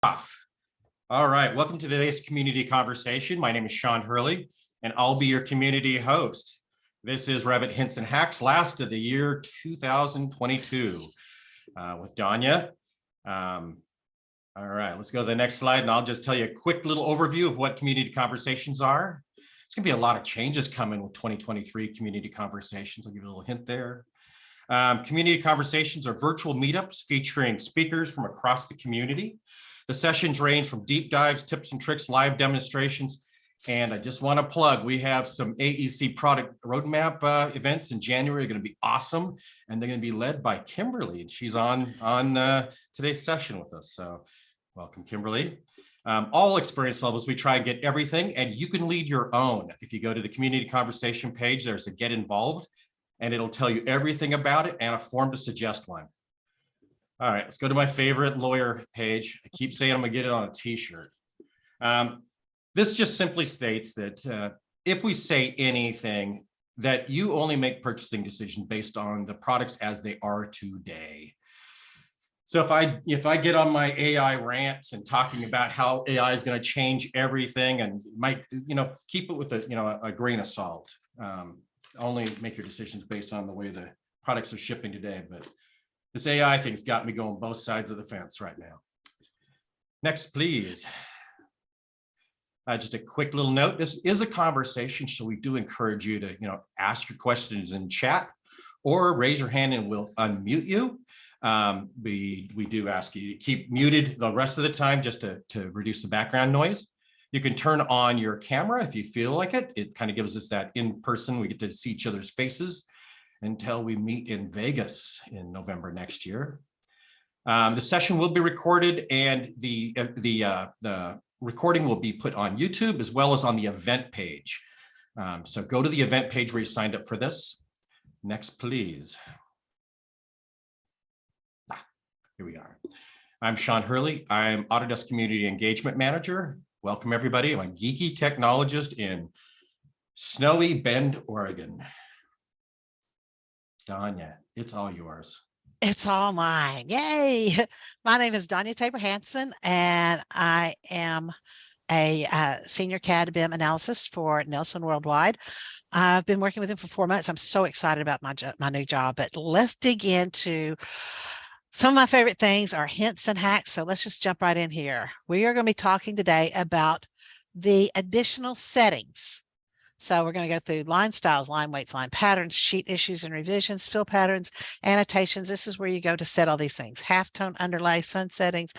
All right, welcome to today's community conversation. My name is Sean Hurley, and I'll be your community host. This is Revit Hints Hacks, last of the year 2022 with Donnia. All right, let's go to the next slide, and I'll just tell you a quick little overview of what community conversations are. There's going to be a lot of changes coming with 2023 community conversations. I'll give you a little hint there. Community conversations are virtual meetups featuring speakers from across the community. The sessions range from deep dives, tips and tricks, live demonstrations, and I just want to plug, we have some AEC product roadmap events in January. They're going to be awesome, and they're going to be led by Kimberly, and she's on today's session with us. So welcome, Kimberly. All experience levels, we try and get everything, and you can lead your own. If you go to the community conversation page, there's a get involved, and it'll tell you everything about it and a form to suggest one. All right, let's go to my favorite lawyer page. I keep saying I'm gonna get it on a t-shirt. This just simply states that if we say anything, that you only make purchasing decisions based on the products as they are today. So if I get on my AI rants and talking about how AI is going to change everything, and might, keep it with a grain of salt. Only make your decisions based on the way the products are shipping today. But this AI thing's got me going both sides of the fence right now. Next, please. Just a quick little note. This is a conversation, so we do encourage you to, ask your questions in chat or raise your hand and we'll unmute you. We do ask you to keep muted the rest of the time just to reduce the background noise. You can turn on your camera if you feel like it. It kind of gives us that in person. We get to see each other's faces until we meet in Vegas in November next year. The session will be recorded, and the recording will be put on YouTube as well as on the event page. So go to the event page where you signed up for this. Next, please. Here we are. I'm Sean Hurley. I'm Autodesk Community Engagement Manager. Welcome, everybody. I'm a geeky technologist in snowy Bend, Oregon. Donnia, it's all yours. It's all mine. Yay. My name is Donnia Tabor-Hanson, and I am a senior CAD BIM analysis for Nelson Worldwide. I've been working with him for 4 months. I'm so excited about my new job, but let's dig into some of my favorite things are hints and hacks. So let's just jump right in here. We are going to be talking today about the additional settings. So we're going to go through line styles, line weights, line patterns, sheet issues and revisions, fill patterns, annotations. This is where you go to set all these things. Halftone, underlay, sun settings,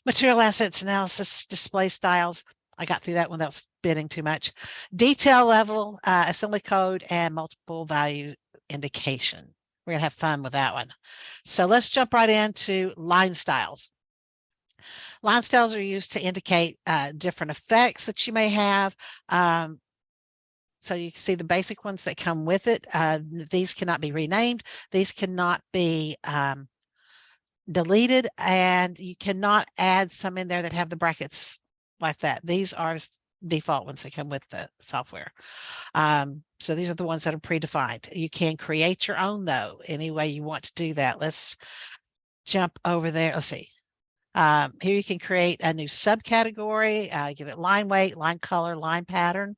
material assets analysis, display styles. I got through that one without spitting too much. Detail level, assembly code, and multiple value indication. We're going to have fun with that one. So let's jump right into line styles. Line styles are used to indicate different effects that you may have. So you can see the basic ones that come with it. These cannot be renamed. These cannot be deleted, and you cannot add some in there that have the brackets like that. These are default ones that come with the software. So these are the ones that are predefined. You can create your own, though, any way you want to do that. Let's jump over there. Let's see. Here you can create a new subcategory, give it line weight, line color, line pattern.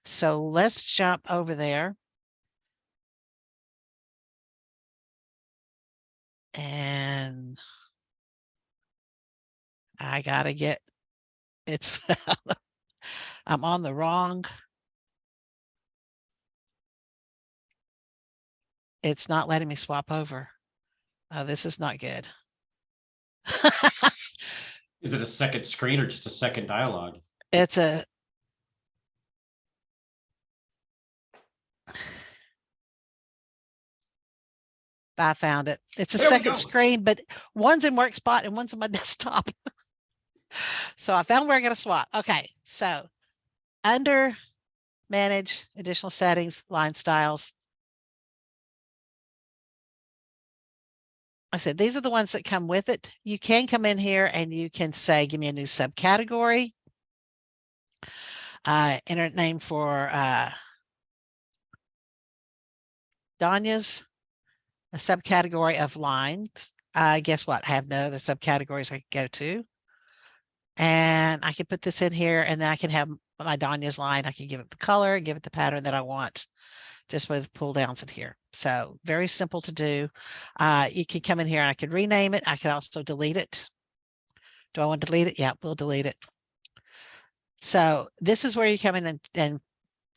So let's jump over there. And I gotta get it's I'm on the wrong. It's not letting me swap over. Oh, this is not good. Is it a second screen or just a second dialogue? It's a I found it. It's a second screen, but one's in work spot and one's on my desktop. So I found where I got to swap. Okay, so under manage additional settings, line styles. I said these are the ones that come with it. You can come in here and you can say, give me a new subcategory. Enter a name for Donnia's, a subcategory of lines. guess what? I have no other subcategories I can go to. And I can put this in here, and then I can have my Donnia's line. I can give it the color, give it the pattern that I want, just with pull downs in here. So very simple to do. You can come in here and I could rename it. I could also delete it. Do I want to delete it? Yeah, we'll delete it. So this is where you come in and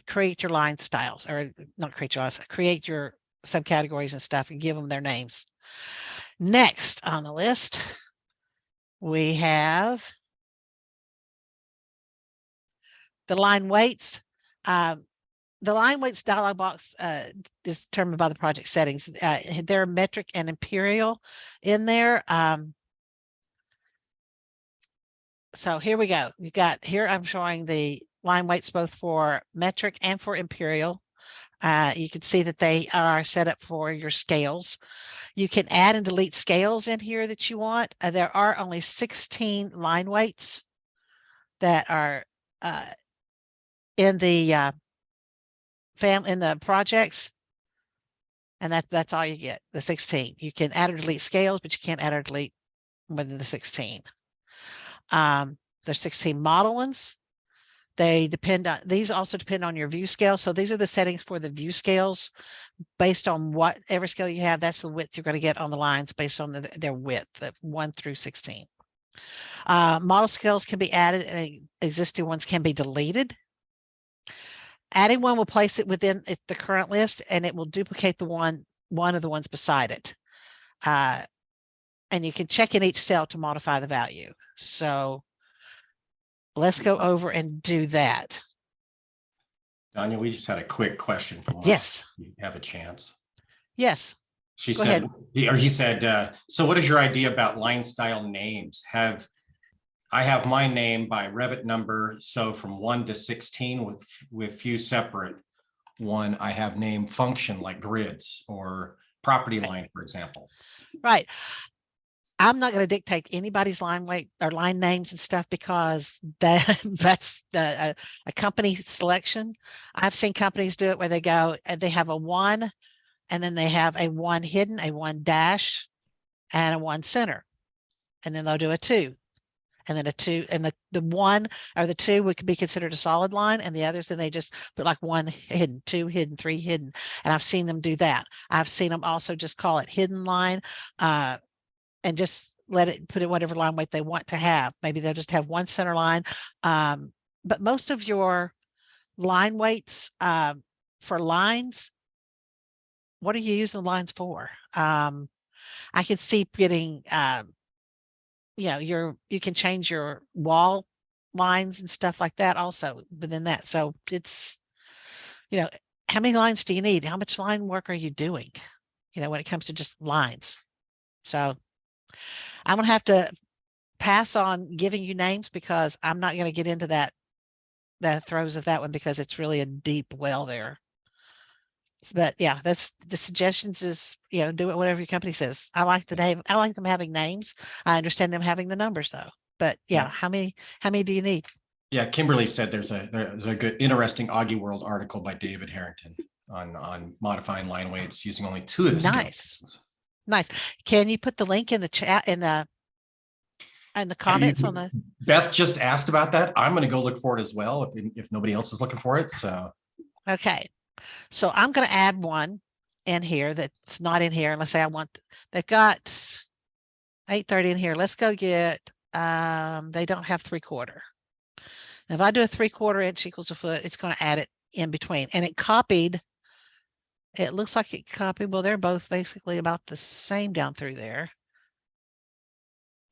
create your line styles, or not create your lines, create your subcategories and stuff and give them their names. Next on the list, we have the line weights. The line weights dialog box is determined by the project settings. There are metric and imperial in there. So here we go. You've got here, I'm showing the line weights both for metric and for imperial. You can see that they are set up for your scales. You can add and delete scales in here that you want. There are only 16 line weights that are in the in the projects, and that's all you get, the 16. You can add or delete scales, but you can't add or delete more than the 16. There's 16 model ones. They depend on, these also depend on your view scale. So these are the settings for the view scales. Based on whatever scale you have, that's the width you're going to get on the lines based on their width, the 1 through 16. Model scales can be added and existing ones can be deleted. Adding one will place it within the current list, and it will duplicate the one of the ones beside it. And you can check in each cell to modify the value. So let's go over and do that. Donnia, we just had a quick question from Yes. You have a chance. Yes. She Go said, ahead. or he said, so what is your idea about line style names? I have my name by Revit number, so from 1 to 16 with few separate. One I have named function like grids or property line, for example. Right. I'm not going to dictate anybody's line weight or line names and stuff, because that's a company selection. I've seen companies do it where they go and they have a 1, and then they have a 1 hidden, a 1 dash, and a 1 center, and then they'll do a 2. And then a 2, and the 1 or the 2 would be considered a solid line, and the others, then they just put like 1 hidden, 2 hidden, 3 hidden. And I've seen them do that. I've seen them also just call it hidden line, and just let it put it whatever line weight they want to have. Maybe they'll just have 1 center line. But most of your line weights for lines, what are you using the lines for? I could see getting you can change your wall lines and stuff like that also within that. So it's, how many lines do you need? How much line work are you doing, when it comes to just lines? So I'm going to have to pass on giving you names, because I'm not going to get into the throes of that one, because it's really a deep well there. But yeah, that's the suggestions is, do it whatever your company says. I like the name. I like them having names. I understand them having the numbers though. But yeah, how many do you need? Yeah, Kimberly said there's a good, interesting Augie World article by David Harrington on modifying line weights using only 2 of the scales. Nice. Can you put the link in the chat in the comments on the? Beth just asked about that. I'm going to go look for it as well if nobody else is looking for it. So okay. So I'm going to add one in here that's not in here. Let's say they've got 830 in here. Let's go get, they don't have 3/4. And if I do a 3/4 inch equals a foot, it's going to add it in between. And it copied, it looks like it copied. Well, they're both basically about the same down through there.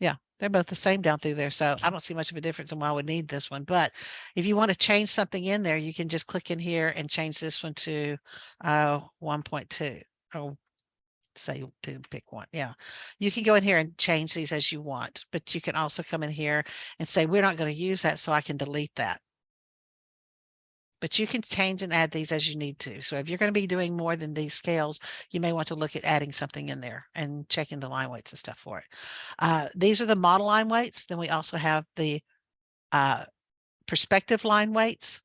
Yeah, they're both the same down through there. So I don't see much of a difference in why I would need this one. But if you want to change something in there, you can just click in here and change this one to 1.2. Oh, say to pick one. Yeah, you can go in here and change these as you want, but you can also come in here and say, we're not going to use that, so I can delete that. But you can change and add these as you need to. So if you're going to be doing more than these scales, you may want to look at adding something in there and checking the line weights and stuff for it. These are the model line weights. Then we also have the perspective line weights.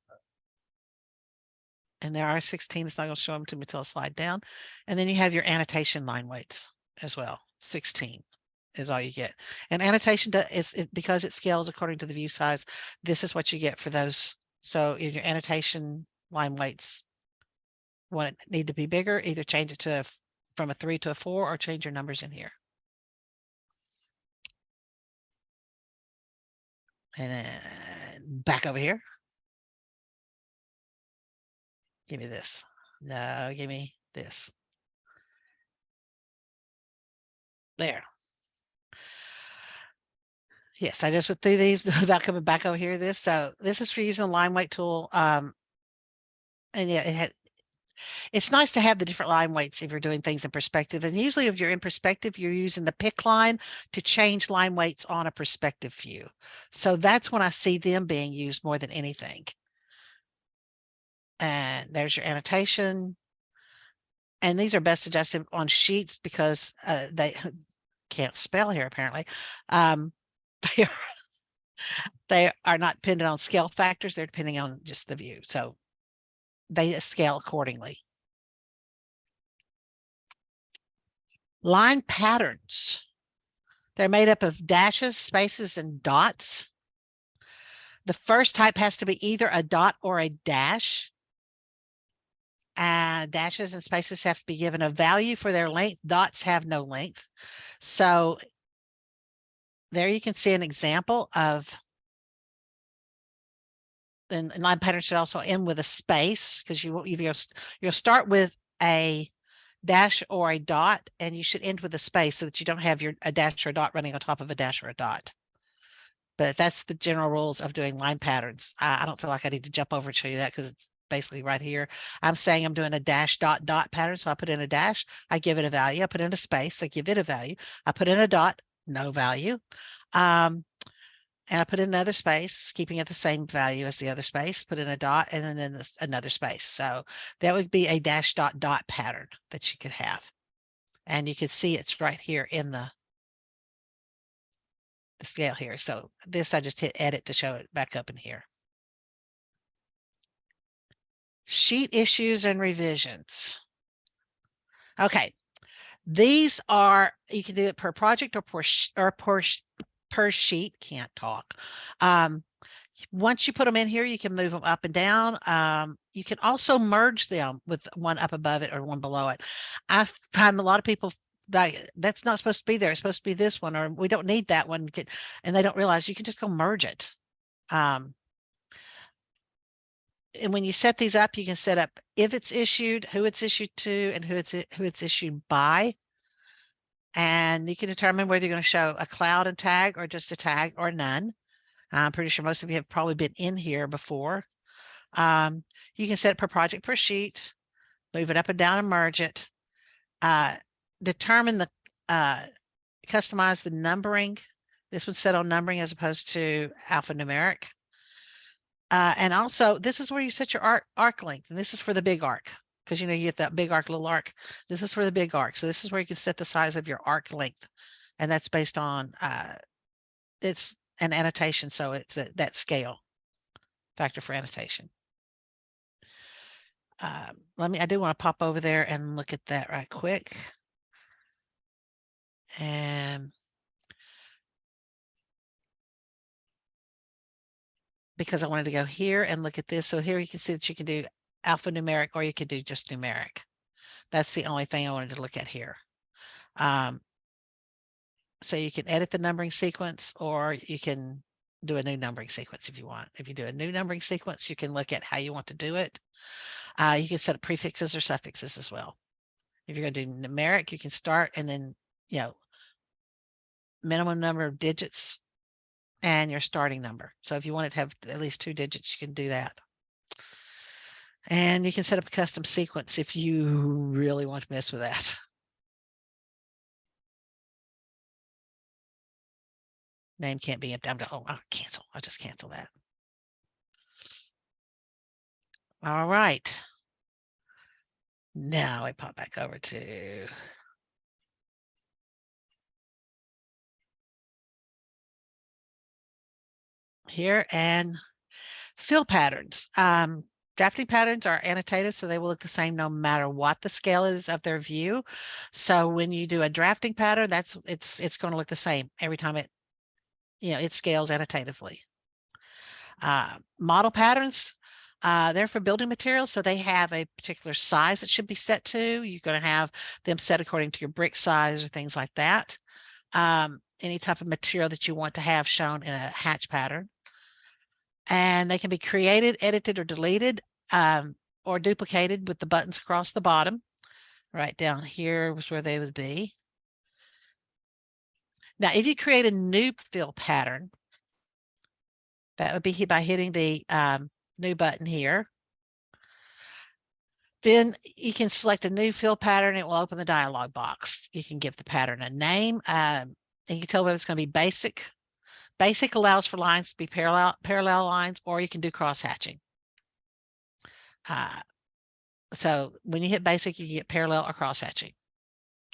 And there are 16. It's not going to show them to me until I slide down. And then you have your annotation line weights as well, 16. is all you get. And annotation because it scales according to the view size. This is what you get for those. So if your annotation line weights need to be bigger, either change it to from a 3 to a 4 or change your numbers in here. And then back over here. Give me this. No, give me this. There. Yes, I just went through these without coming back over here. So this is for using the line weight tool. And yeah, it's nice to have the different line weights if you're doing things in perspective. And usually if you're in perspective, you're using the pick line to change line weights on a perspective view. So that's when I see them being used more than anything. And there's your annotation. And these are best adjusted on sheets because they can't spell here apparently. They are not dependent on scale factors. They're depending on just the view. So they scale accordingly. Line patterns. They're made up of dashes, spaces, and dots. The first type has to be either a dot or a dash. Dashes and spaces have to be given a value for their length. Dots have no length. So there you can see an example of, and line pattern should also end with a space because you'll start with a dash or a dot, and you should end with a space so that you don't have a dash or a dot running on top of a dash or a dot. But that's the general rules of doing line patterns. I don't feel like I need to jump over and show you that because it's basically right here. I'm saying I'm doing a dash dot dot pattern. So I put in a dash, I give it a value. I put in a space, I give it a value. I put in a dot, no value. And I put in another space, keeping it the same value as the other space, put in a dot, and then another space. So that would be a dash dot dot pattern that you could have. And you can see it's right here in the scale here. So this, I just hit edit to show it back up in here. Sheet issues and revisions. Okay. These are, you can do it per project or per sheet. Can't talk. Once you put them in here, you can move them up and down. You can also merge them with one up above it or one below it. I find a lot of people that's not supposed to be there. It's supposed to be this one, or we don't need that one. And they don't realize you can just go merge it. And when you set these up, you can set up if it's issued, who it's issued to, and who it's issued by. And you can determine whether you're going to show a cloud and tag or just a tag or none. I'm pretty sure most of you have probably been in here before. You can set it per project per sheet, move it up and down and merge it. Determine customize the numbering. This one's set on numbering as opposed to alphanumeric. And also this is where you set your arc length. And this is for the big arc because you get that big arc, little arc. This is for the big arc. So this is where you can set the size of your arc length. And that's based on, it's an annotation. So it's that scale factor for annotation. I do want to pop over there and look at that right quick. And because I wanted to go here and look at this. So here you can see that you can do alphanumeric or you could do just numeric. That's the only thing I wanted to look at here. So you can edit the numbering sequence or you can do a new numbering sequence if you want. If you do a new numbering sequence, you can look at how you want to do it. You can set up prefixes or suffixes as well. If you're going to do numeric, you can start and then, minimum number of digits and your starting number. So if you want it to have at least 2 digits, you can do that. And you can set up a custom sequence if you really want to mess with that. Name can't be empty. I'll cancel. I'll just cancel that. All right. Now I pop back over to here and fill patterns. Drafting patterns are annotated, so they will look the same no matter what the scale is of their view. So when you do a drafting pattern, it's going to look the same every time it scales annotatively. Model patterns, they're for building materials, so they have a particular size that should be set to. You're going to have them set according to your brick size or things like that. Any type of material that you want to have shown in a hatch pattern. And they can be created, edited, or deleted, or duplicated with the buttons across the bottom. Right down here was where they would be. Now, if you create a new fill pattern, that would be by hitting the new button here. Then you can select a new fill pattern. It will open the dialog box. You can give the pattern a name, and you can tell whether it's going to be basic. Basic allows for lines to be parallel lines, or you can do cross hatching. So when you hit basic, you get parallel or cross hatching.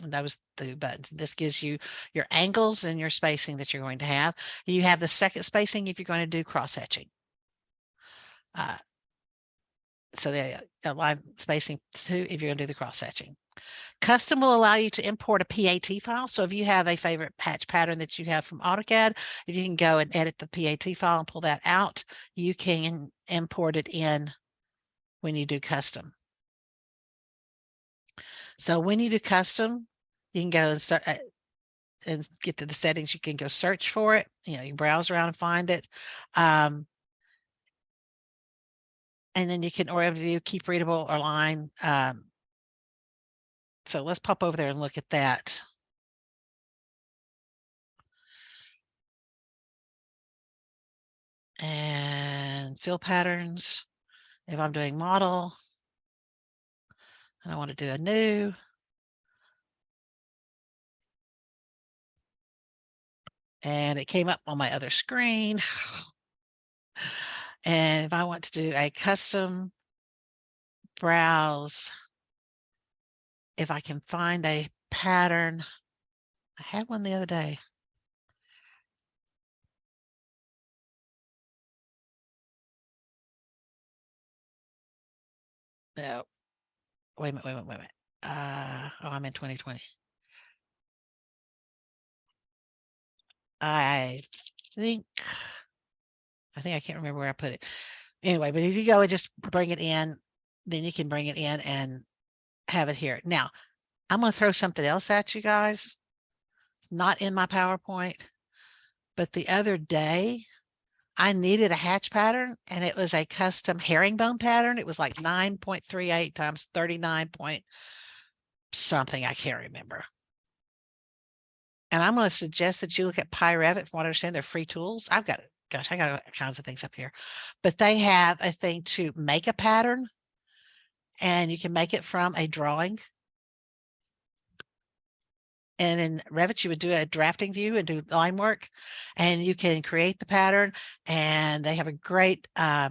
And those the buttons. This gives you your angles and your spacing that you're going to have. You have the second spacing if you're going to do cross hatching. So the line spacing 2 if you're going to do the cross hatching. Custom will allow you to import a PAT file. So if you have a favorite hatch pattern that you have from AutoCAD, if you can go and edit the PAT file and pull that out, you can import it in when you do custom. So when you do custom, you can go and start and get to the settings. You can go search for it. You can browse around and find it. And then you can or view, keep readable or line. So let's pop over there and look at that. And fill patterns. If I'm doing model, and I want to do a new. And it came up on my other screen. And if I want to do a custom browse, if I can find a pattern, I had one the other day. No, wait a minute. I'm in 2020. I think I can't remember where I put it. Anyway, but if you go and just bring it in, then you can bring it in and have it here. Now, I'm going to throw something else at you guys. It's not in my PowerPoint, but the other day I needed a hatch pattern, and it was a custom herringbone pattern. It was like 9.38 times 39 point something. I can't remember. And I'm going to suggest that you look at Revit. From what I understand, they're free tools. I got all kinds of things up here, but they have a thing to make a pattern, and you can make it from a drawing. And in Revit, you would do a drafting view and do line work, and you can create the pattern. And they have a great, I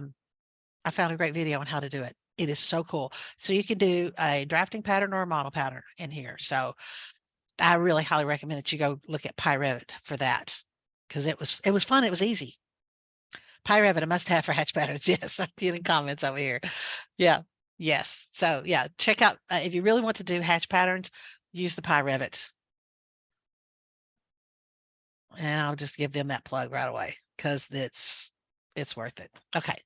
found a great video on how to do it. It is so cool. So you can do a drafting pattern or a model pattern in here. So I really highly recommend that you go look at Revit for that, because it was fun. It was easy. Revit, a must-have for hatch patterns. Yes, I'm getting comments over here. Yeah, yes. So yeah, check out if you really want to do hatch patterns, use the Revit. And I'll just give them that plug right away because it's worth it. Okay.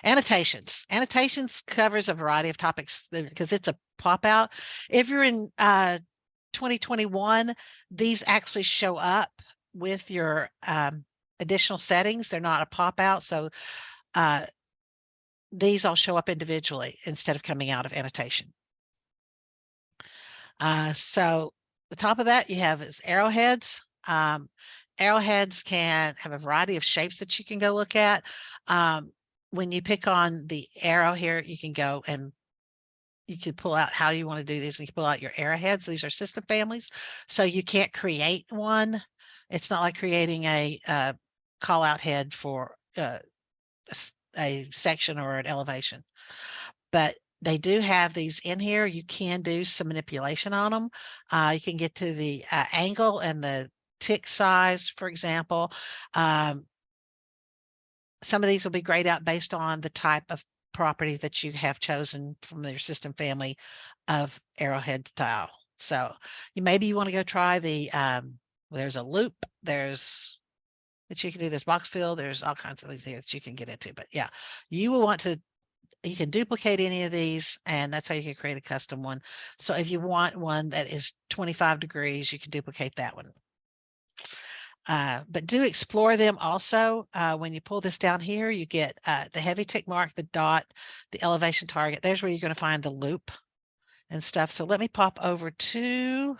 Annotations. Annotations covers a variety of topics because it's a pop out. If you're in 2021, these actually show up with your additional settings. They're not a pop out. So these all show up individually instead of coming out of annotation. So the top of that you have is arrowheads. Arrowheads can have a variety of shapes that you can go look at. When you pick on the arrow here, you can go and you can pull out how you want to do these. You can pull out your arrowheads. These are system families. So you can't create one. It's not like creating a call out head for a section or an elevation. But they do have these in here. You can do some manipulation on them. You can get to the angle and the tick size, for example. Some of these will be grayed out based on the type of property that you have chosen from your system family of Arrowhead style. So maybe you want to go try the, there's a loop, there's that you can do, there's box fill, there's all kinds of things here that you can get into. But yeah, you will want to, you can duplicate any of these, and that's how you can create a custom one. So if you want one that is 25 degrees, you can duplicate that one. But do explore them also. When you pull this down here, you get the heavy tick mark, the dot, the elevation target. There's where you're going to find the loop and stuff. So let me pop over to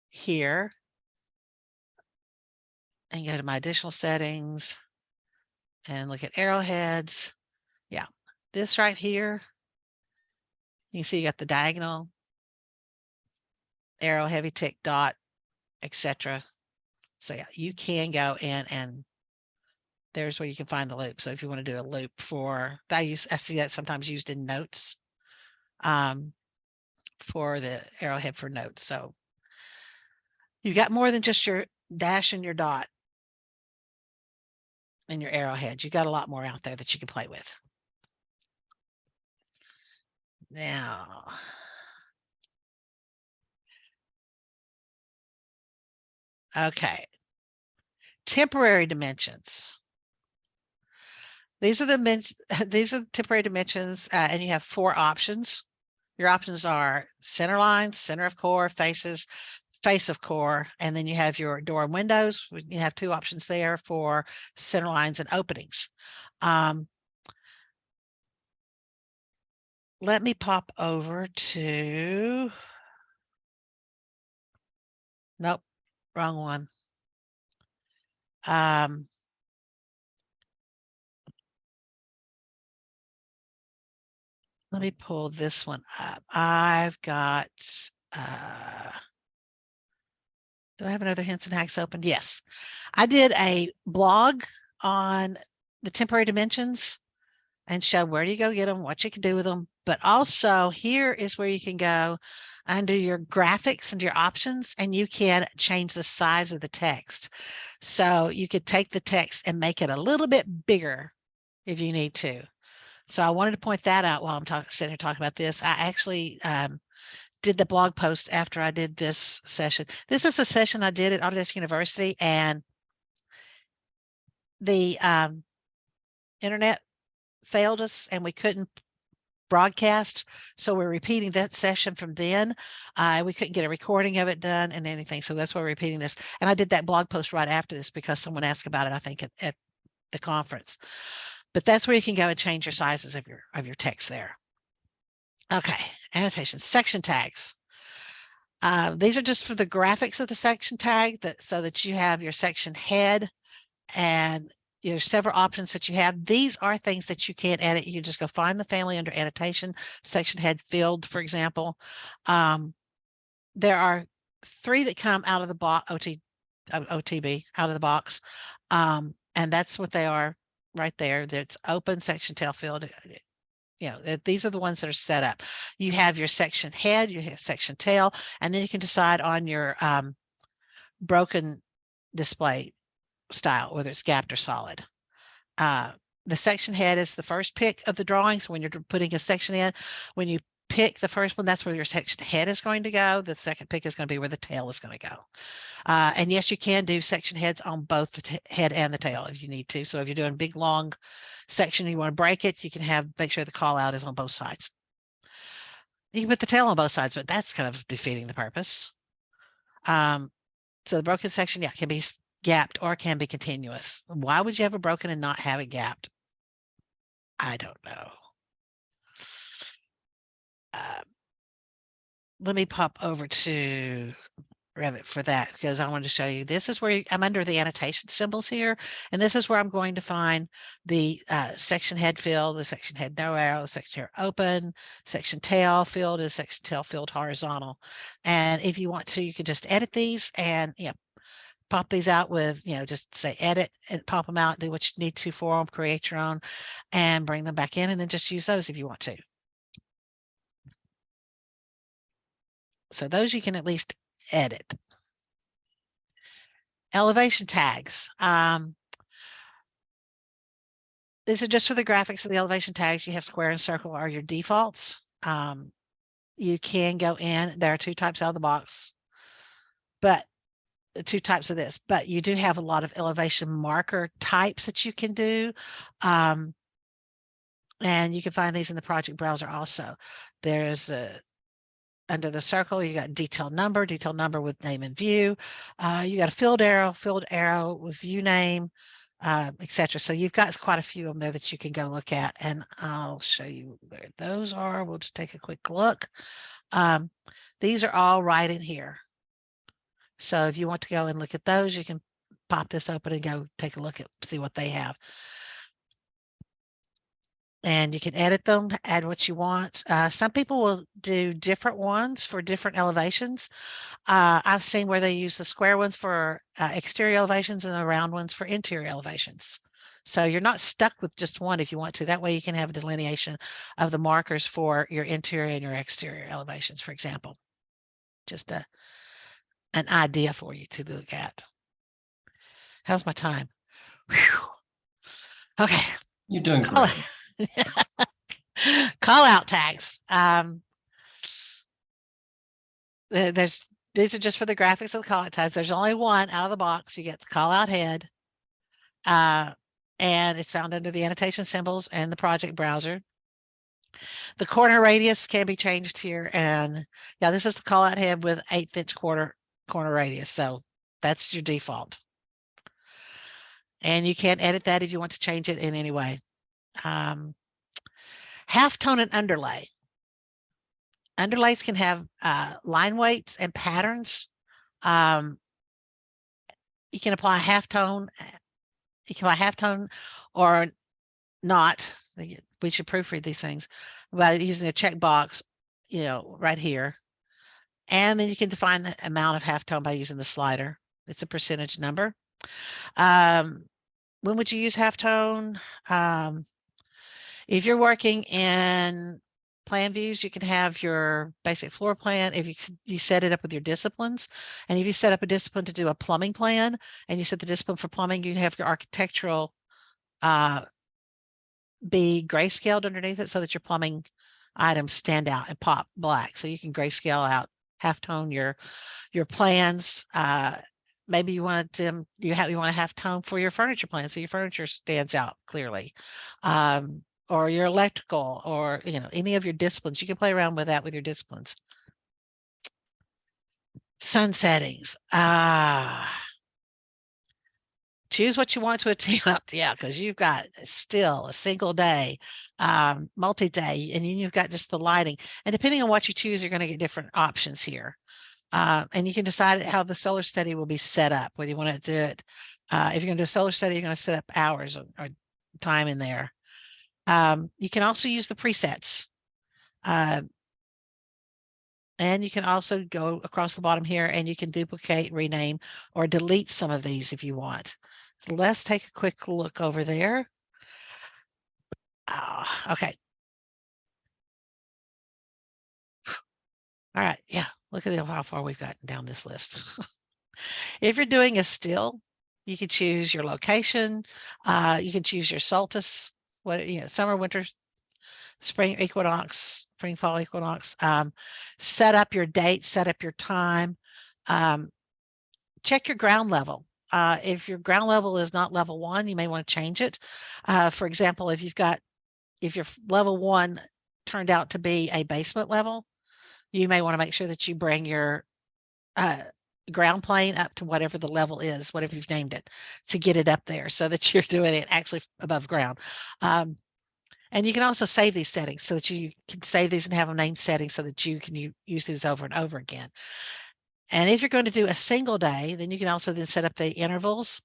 here and go to my additional settings and look at arrowheads. Yeah, this right here, you can see you got the diagonal, arrow, heavy tick, dot, etc. So yeah, you can go in and there's where you can find the loop. So if you want to do a loop for that, I see that sometimes used in notes for the arrowhead for notes. So you've got more than just your dash and your dot and your arrowhead. You've got a lot more out there that you can play with. Now, okay. Temporary dimensions. These are the temporary dimensions, and you have 4 options. Your options are center lines, center of core, faces, face of core, and then you have your door and windows. You have 2 options there for center lines and openings. Let me pop over to, nope, wrong one. Let me pull this one up. I've got, do I have another Hints and Hacks open? Yes. I did a blog on the temporary dimensions and showed where do you go get them, what you can do with them. But also here is where you can go under your graphics and your options, and you can change the size of the text. So you could take the text and make it a little bit bigger if you need to. So I wanted to point that out while I'm sitting here talking about this. I actually did the blog post after I did this session. This is the session I did at Autodesk University, and the internet failed us and we couldn't broadcast. So we're repeating that session from then. We couldn't get a recording of it done and anything. So that's why we're repeating this. And I did that blog post right after this because someone asked about it, I think, at the conference. But that's where you can go and change your sizes of your text there. Okay, annotation, section tags. These are just for the graphics of the section tag, so that you have your section head, and there's several options that you have. These are things that you can't edit. You can just go find the family under annotation, section head field, for example. There are 3 that come out of the box, OTB, out of the box. And that's what they are right there. That's open, section tail field. You know, these are the ones that are set up. You have your section head, you have section tail, and then you can decide on your broken display style, whether it's gapped or solid. The section head is the first pick of the drawings when you're putting a section in. When you pick the first one, that's where your section head is going to go. The second pick is going to be where the tail is going to go. And yes, you can do section heads on both the head and the tail if you need to. So if you're doing a big, long section, you want to break it, you can make sure the call out is on both sides. You can put the tail on both sides, but that's kind of defeating the purpose. So the broken section, yeah, can be gapped or can be continuous. Why would you have a broken and not have it gapped? I don't know. Let me pop over to Revit for that because I wanted to show you. This is where I'm under the annotation symbols here, and this is where I'm going to find the section head field, the section head no arrow, the section here open, section tail field, and section tail field horizontal. And if you want to, you can just edit these and pop these out with, just say edit and pop them out, do what you need to for them, create your own, and bring them back in, and then just use those if you want to. So those you can at least edit. Elevation tags. These are just for the graphics of the elevation tags. You have square and circle are your defaults. You can go in. There are two types out of the box, but two types of this, but you do have a lot of elevation marker types that you can do. And you can find these in the project browser also. There's under the circle, you got detail number with name and view. You got a filled arrow with view name, etc. So you've got quite a few of them there that you can go look at, and I'll show you where those are. We'll just take a quick look. These are all right in here. So if you want to go and look at those, you can pop this open and go take a look at, see what they have. And you can edit them, add what you want. Some people will do different ones for different elevations. I've seen where they use the square ones for exterior elevations and the round ones for interior elevations. So you're not stuck with just one if you want to. That way you can have a delineation of the markers for your interior and your exterior elevations, for example. Just an idea for you to look at. How's my time? Whew. Okay. You're doing great. Call out tags. These are just for the graphics of the call out tags. There's only one out of the box. You get the call out head, and it's found under the annotation symbols and the project browser. The corner radius can be changed here, and yeah, this is the call out head with 1/8 inch corner radius. So that's your default. And you can edit that if you want to change it in any way. Halftone and underlay. Underlays can have line weights and patterns. You can apply halftone. You can apply halftone or not. We should proofread these things by using a checkbox, right here. And then you can define the amount of halftone by using the slider. It's a percentage number. When would you use halftone? If you're working in plan views, you can have your basic floor plan. If you set it up with your disciplines, and if you set up a discipline to do a plumbing plan, and you set the discipline for plumbing, you can have your architectural be grayscaled underneath it so that your plumbing items stand out and pop black. So you can grayscale out, halftone your plans. Maybe you want to you want to halftone for your furniture plan, so your furniture stands out clearly. Or your electrical, or any of your disciplines. You can play around with that with your disciplines. Sun settings. Choose what you want to attain up. Yeah, because you've got still a single day, multi-day, and then you've got just the lighting. And depending on what you choose, you're going to get different options here. And you can decide how the solar study will be set up, whether you want to do it. If you're going to do a solar study, you're going to set up hours or time in there. You can also use the presets. And you can also go across the bottom here and you can duplicate, rename, or delete some of these if you want. So let's take a quick look over there. Okay. All right. Yeah. Look at how far we've gotten down this list. If you're doing a still, you can choose your location. You can choose your solstice, summer, winter, spring equinox, spring, fall equinox. Set up your date, set up your time. Check your ground level. If your ground level is not level 1, you may want to change it. For example, if your level 1 turned out to be a basement level, you may want to make sure that you bring your ground plane up to whatever the level is, whatever you've named it, to get it up there so that you're doing it actually above ground. And you can also save these settings so that you can save these and have a name setting so that you can use these over and over again. And if you're going to do a single day, then you can also then set up the intervals,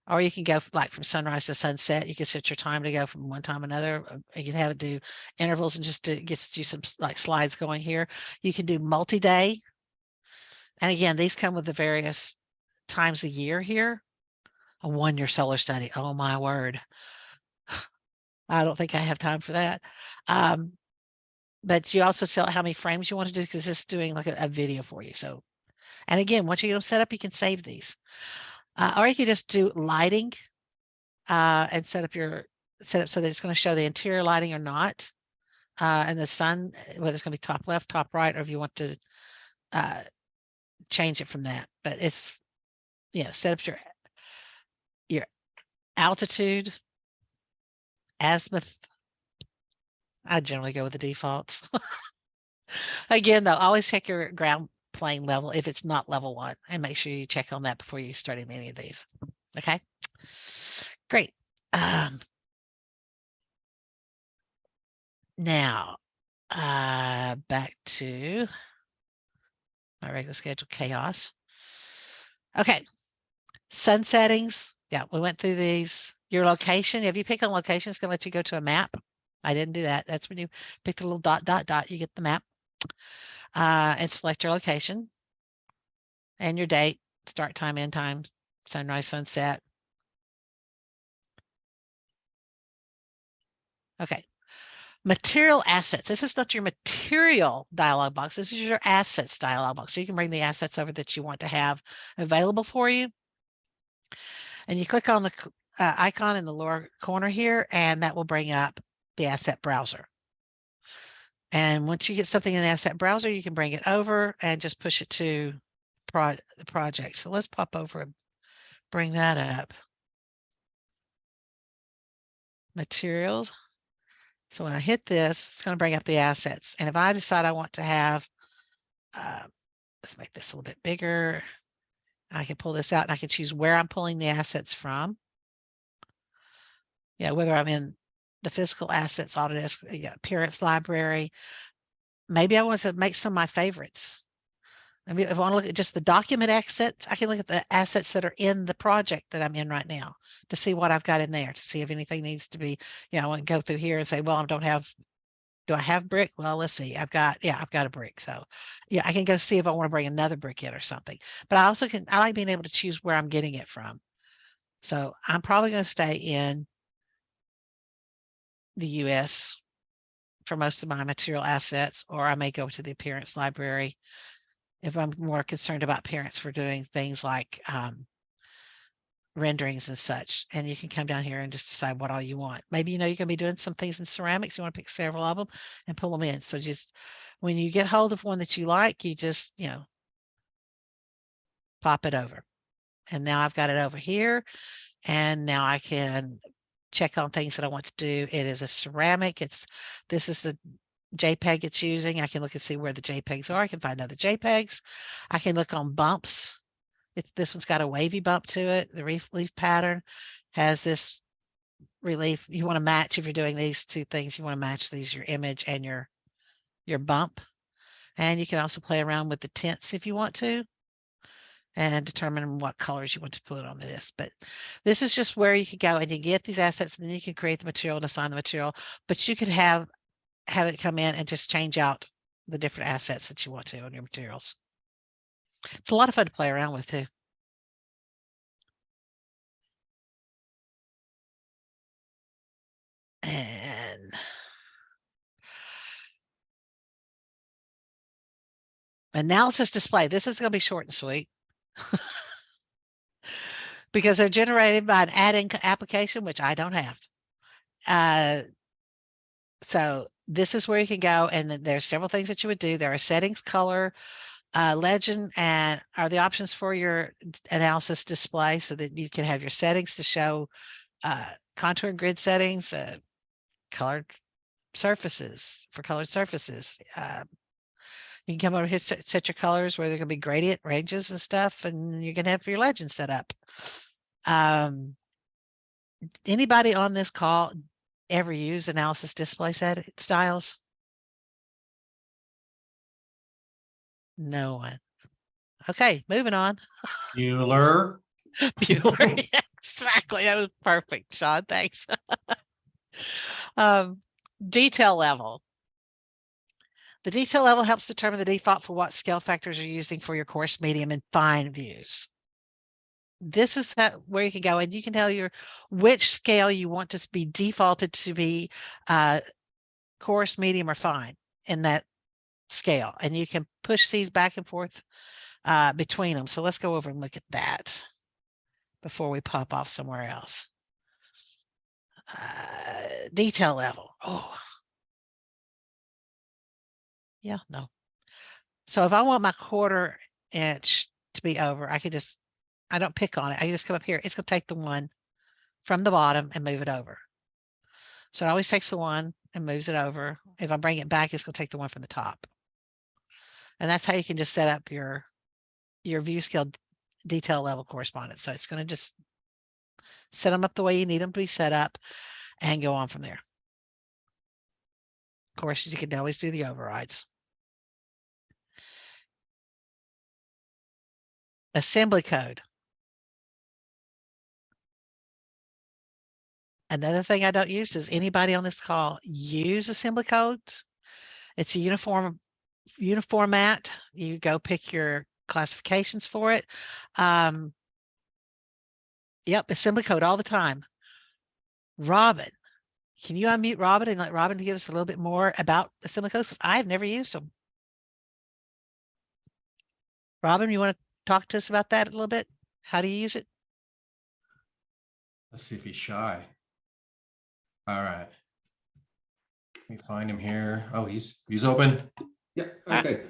or you can go like from sunrise to sunset. You can set your time to go from one time to another. You can have it do intervals and just gets you some like slides going here. You can do multi-day. And again, these come with the various times a year here. A 1-year solar study. Oh my word. I don't think I have time for that. But you also tell how many frames you want to do, because this is doing like a video for you. So, and again, once you get them set up, you can save these. Or you can just do lighting and set up your set up so that it's going to show the interior lighting or not, and the sun, whether it's going to be top left, top right, or if you want to change it from that. But it's, set up your altitude, azimuth. I generally go with the defaults. Again, though, always check your ground plane level if it's not level 1, and make sure you check on that before you start in any of these. Okay, great. Now, back to my regular schedule chaos. Okay, sun settings. Yeah, we went through these. Your location, if you pick on location, it's going to let you go to a map. I didn't do that. That's when you pick the little dot, dot, dot, you get the map. And select your location and your date, start time, end time, sunrise, sunset. Okay. Material assets. This is not your material dialog box. This is your assets dialog box. So you can bring the assets over that you want to have available for you. And you click on the icon in the lower corner here, and that will bring up the asset browser. And once you get something in the asset browser, you can bring it over and just push it to the project. So let's pop over and bring that up. Materials. So when I hit this, it's going to bring up the assets. And if I decide I want to have, let's make this a little bit bigger. I can pull this out and I can choose where I'm pulling the assets from. Yeah, whether I'm in the physical assets, Autodesk appearance library. Maybe I want to make some of my favorites. Maybe if I want to look at just the document assets, I can look at the assets that are in the project that I'm in right now to see what I've got in there, to see if anything needs to be, I want to go through here and say, well, do I have brick? Well, let's see. I've got a brick. So I can go see if I want to bring another brick in or something. But I also I like being able to choose where I'm getting it from. So I'm probably going to stay in the US for most of my material assets, or I may go to the appearance library if I'm more concerned about appearance for doing things like renderings and such. And you can come down here and just decide what all you want. Maybe, you're going to be doing some things in ceramics. You want to pick several of them and pull them in. So just when you get hold of one that you like, you just, pop it over. And now I've got it over here. And now I can check on things that I want to do. It is a ceramic. This is the JPEG it's using. I can look and see where the JPEGs are. I can find other JPEGs. I can look on bumps. This one's got a wavy bump to it. The relief pattern has this relief. You want to match, if you're doing these two things, you want to match these, your image and your bump. And you can also play around with the tints if you want to, and determine what colors you want to put on this. But this is just where you can go and you get these assets, and then you can create the material and assign the material. But you could have it come in and just change out the different assets that you want to on your materials. It's a lot of fun to play around with too. And analysis display. This is going to be short and sweet because they're generated by an add-in application, which I don't have. So this is where you can go, and then there's several things that you would do. There are settings, color, legend, and are the options for your analysis display, so that you can have your settings to show contour and grid settings, colored surfaces for colored surfaces. You can come over here, set your colors where they're going to be gradient ranges and stuff, and you can have your legend set up. Anybody on this call ever use analysis display styles? No one. Okay, moving on. Bueller. Bueller. Yeah, exactly. That was perfect, Sean. Thanks. Detail level. The detail level helps determine the default for what scale factors you're using for your coarse, medium, and fine views. This is where you can go, and you can tell which scale you want to be defaulted to be coarse, medium, or fine in that scale. And you can push these back and forth between them. So let's go over and look at that before we pop off somewhere else. detail level. Oh, yeah, no. So if I want my 1/4 inch to be over, I don't pick on it. I just come up here. It's going to take the one from the bottom and move it over. So it always takes the one and moves it over. If I bring it back, it's going to take the one from the top. And that's how you can just set up your view scale detail level correspondence. So it's going to just set them up the way you need them to be set up and go on from there. Of course, you can always do the overrides. Assembly code. Another thing I don't use, does anybody on this call use assembly codes? It's a uniform format. You go pick your classifications for it. Yep, assembly code all the time. Robin, can you unmute Robin and let Robin give us a little bit more about assembly codes? I've never used them. Robin, you want to talk to us about that a little bit? How do you use it? Let's see if he's shy. All right. Let me find him here. Oh, he's open. Yeah, okay.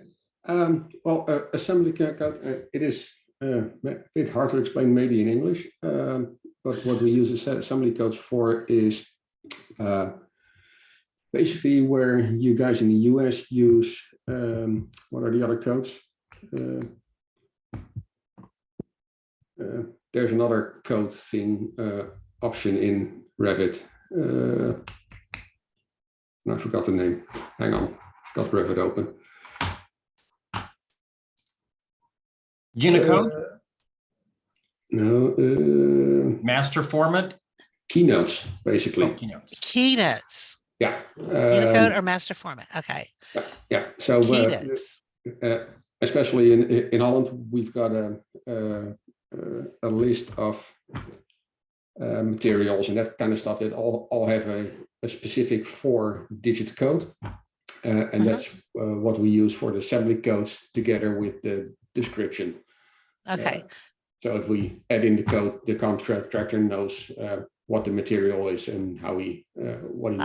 Well, assembly code, it is a bit hard to explain maybe in English, but what we use assembly codes for is basically where you guys in the US use, what are the other codes? There's another code thing option in Revit. I forgot the name. Hang on, got Revit open. Unicode? No. Master format? Keynotes, basically. Oh, keynotes. Keynotes. Yeah. Unicode or master format. Okay. Yeah. So Keynotes. Especially in Holland, we've got a list of materials and that kind of stuff that all have a specific 4-digit code, and that's what we use for the assembly codes together with the description. Okay. So if we add in the code, the contractor knows what the material is and how what he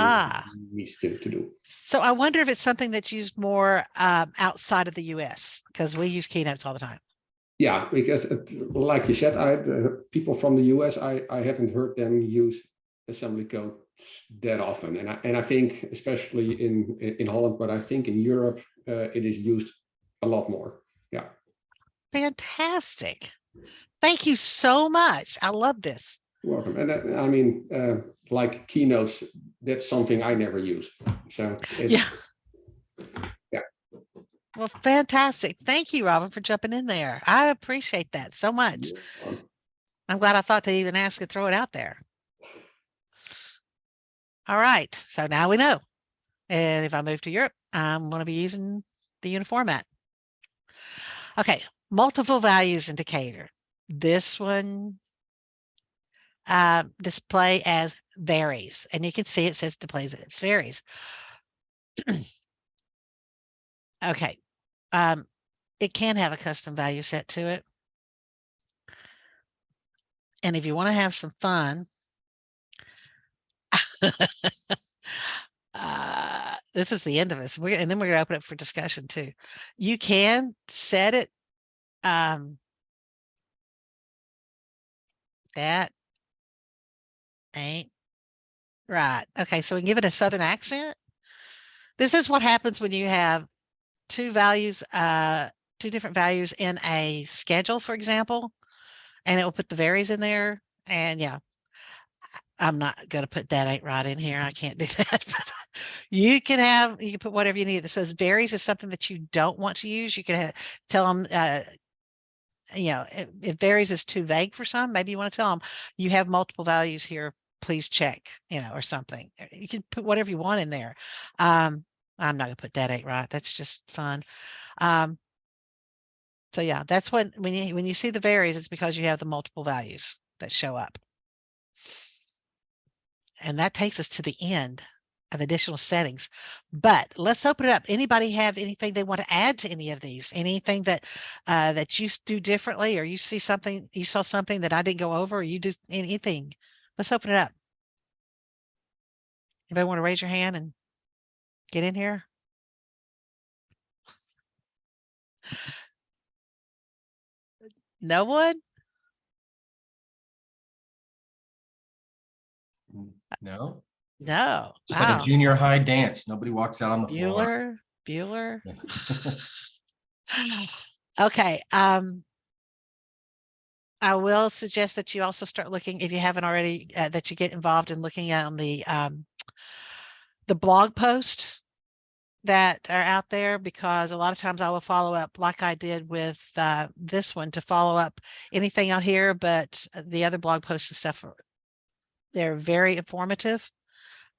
needs to do. So I wonder if it's something that's used more outside of the US, because we use keynotes all the time. Yeah, because like you said, people from the US, I haven't heard them use assembly codes that often, and I think especially in Holland, but I think in Europe it is used a lot more. Yeah. Fantastic. Thank you so much. I love this. You're welcome. And I mean, like keynotes, that's something I never use. So yeah. Yeah. Well, fantastic. Thank you, Robin, for jumping in there. I appreciate that so much. I'm glad I thought to even ask and throw it out there. All right. So now we know. And if I move to Europe, I'm going to be using the uniformat. Okay. Multiple values indicator. This one display as varies, and you can see it says displays as varies. Okay. It can have a custom value set to it. And if you want to have some fun, this is the end of this. And then we're going to open it for discussion too. You can set it. That ain't right. Okay, so we can give it a Southern accent. This is what happens when you have two different values in a schedule, for example, and it will put the varies in there. And yeah, I'm not going to put that ain't right in here. I can't do that. you can put whatever you need. It says varies is something that you don't want to use. You can tell them, if varies is too vague for some, maybe you want to tell them you have multiple values here. Please check, or something. You can put whatever you want in there. I'm not going to put that ain't right. That's just fun. So yeah, that's when you see the varies, it's because you have the multiple values that show up. And that takes us to the end of additional settings. But let's open it up. Anybody have anything they want to add to any of these? Anything that that you do differently, or you saw something that I didn't go over, or you do anything? Let's open it up. Anybody want to raise your hand and get in here? No one? No, No. just like a Wow. junior high dance. Nobody walks out on the floor. Bueller. Okay. I will suggest that you also start looking, if you haven't already, that you get involved in looking on the blog posts that are out there, because a lot of times I will follow up like I did with this one, to follow up anything out here, but the other blog posts and stuff, they're very informative.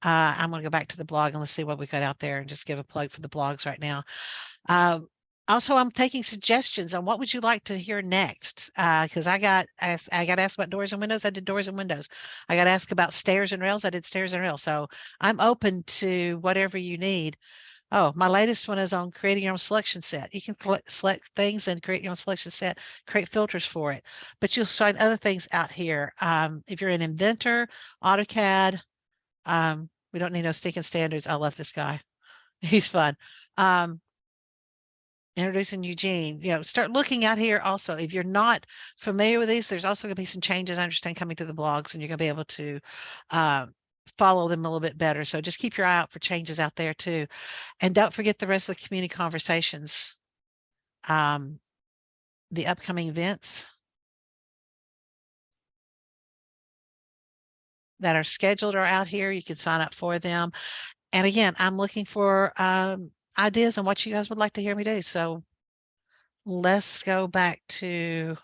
I'm going to go back to the blog and let's see what we got out there and just give a plug for the blogs right now. Also, I'm taking suggestions on what would you like to hear next, because I got asked about doors and windows. I did doors and windows. I got asked about stairs and rails. I did stairs and rails. So I'm open to whatever you need. Oh, my latest one is on creating your own selection set. You can select things and create your own selection set, create filters for it. But you'll find other things out here. If you're an inventor, AutoCAD, we don't need no stinking standards. I love this guy. He's fun. Introducing Eugene, start looking out here also. If you're not familiar with these, there's also going to be some changes, I understand, coming to the blogs, and you're going to be able to follow them a little bit better. So just keep your eye out for changes out there too. And don't forget the rest of the community conversations, the upcoming events that are scheduled are out here. You can sign up for them. And again, I'm looking for ideas on what you guys would like to hear me do. So let's go back to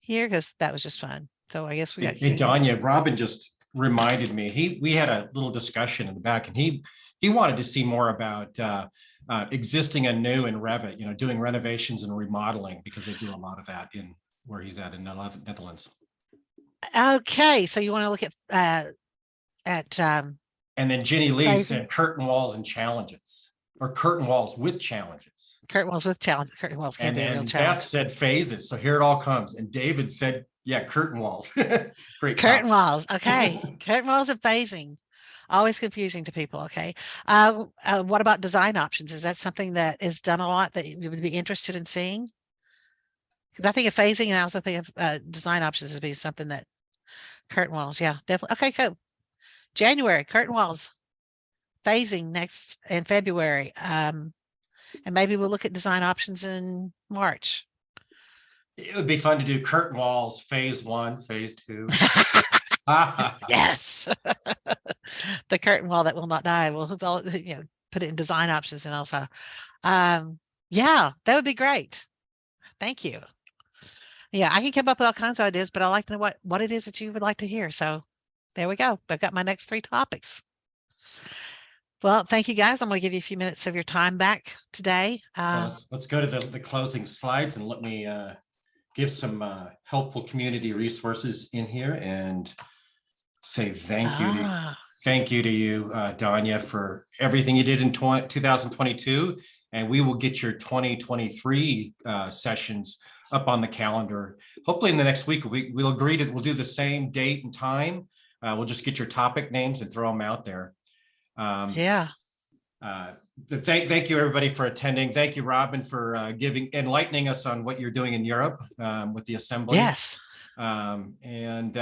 here, because that was just fun. So I guess we got. Hey, Donnia, Robin just reminded me, we had a little discussion in the back, and he wanted to see more about existing and new in Revit, doing renovations and remodeling, because they do a lot of that in where he's at in the Netherlands. Okay, so you want to look at and then Ginny Lee phasing? said curtain walls and challenges, or curtain walls with challenges. Curtain walls with challenges. Curtain walls can be a real And challenge. Beth said phases. So here it all comes. And David said, yeah, curtain walls. Great. Curtain walls. Okay. Curtain walls and phasing. Always confusing to people. Okay. What about design options? Is that something that is done a lot that you would be interested in seeing? Because I think of phasing, and I also think of design options as being something that curtain walls. Yeah, definitely. Okay, cool. January, curtain walls. Phasing next in February. And maybe we'll look at design options in March. It would be fun to do curtain walls, phase 1, phase 2. Yes. The curtain wall that will not die. We'll put it in design options, and also, yeah, that would be great. Thank you. Yeah, I can come up with all kinds of ideas, but I like to know what it is that you would like to hear. So there we go. I've got my next 3 topics. Well, thank you guys. I'm going to give you a few minutes of your time back today. Let's go to the closing slides, and let me give some helpful community resources in here and say thank you to you, Donnia, for everything you did in 2022. And we will get your 2023 sessions up on the calendar. Hopefully in the next week, we'll agree we'll do the same date and time. We'll just get your topic names and throw them out there. Yeah. Thank you, everybody, for attending. Thank you, Robin, for enlightening us on what you're doing in Europe with the assembly. Yes. And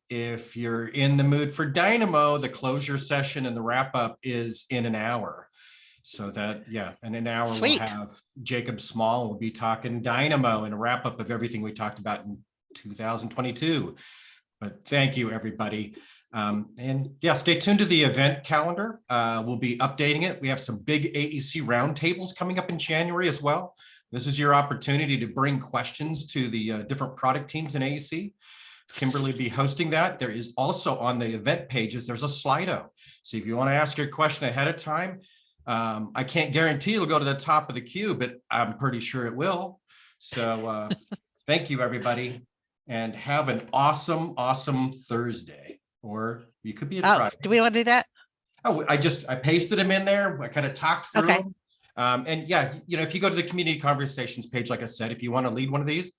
if you're in the mood for Dynamo, the closure session and the wrap up is in an hour. So that, yeah, in an hour, Sweet. We'll have Jacob Small. We'll be talking Dynamo and a wrap up of everything we talked about in 2022. But thank you, everybody. And yeah, stay tuned to the event calendar. We'll be updating it. We have some big AEC roundtables coming up in January as well. This is your opportunity to bring questions to the different product teams in AEC. Kimberly will be hosting that. There is also on the event pages, there's a Slido. So if you want to ask your question ahead of time, I can't guarantee it'll go to the top of the queue, but I'm pretty sure it will. So thank you, everybody, and have an awesome, awesome Thursday. Or you could be a Friday. Do we want to do that? Oh, I pasted them in there. I kind of talked through them. And yeah, if you go to the community conversations page, like I said, if you want to lead one of these,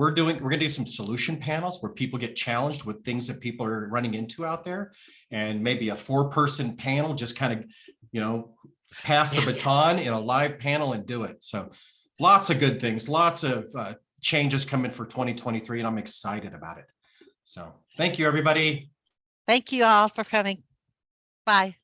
we're gonna do some solution panels where people get challenged with things that people are running into out there, and maybe a 4-person panel, just kind of, you know, pass the baton in a live panel and do it. So lots of good things, lots of changes coming for 2023, and I'm excited about it. So thank you, everybody. Thank you all for coming. Bye.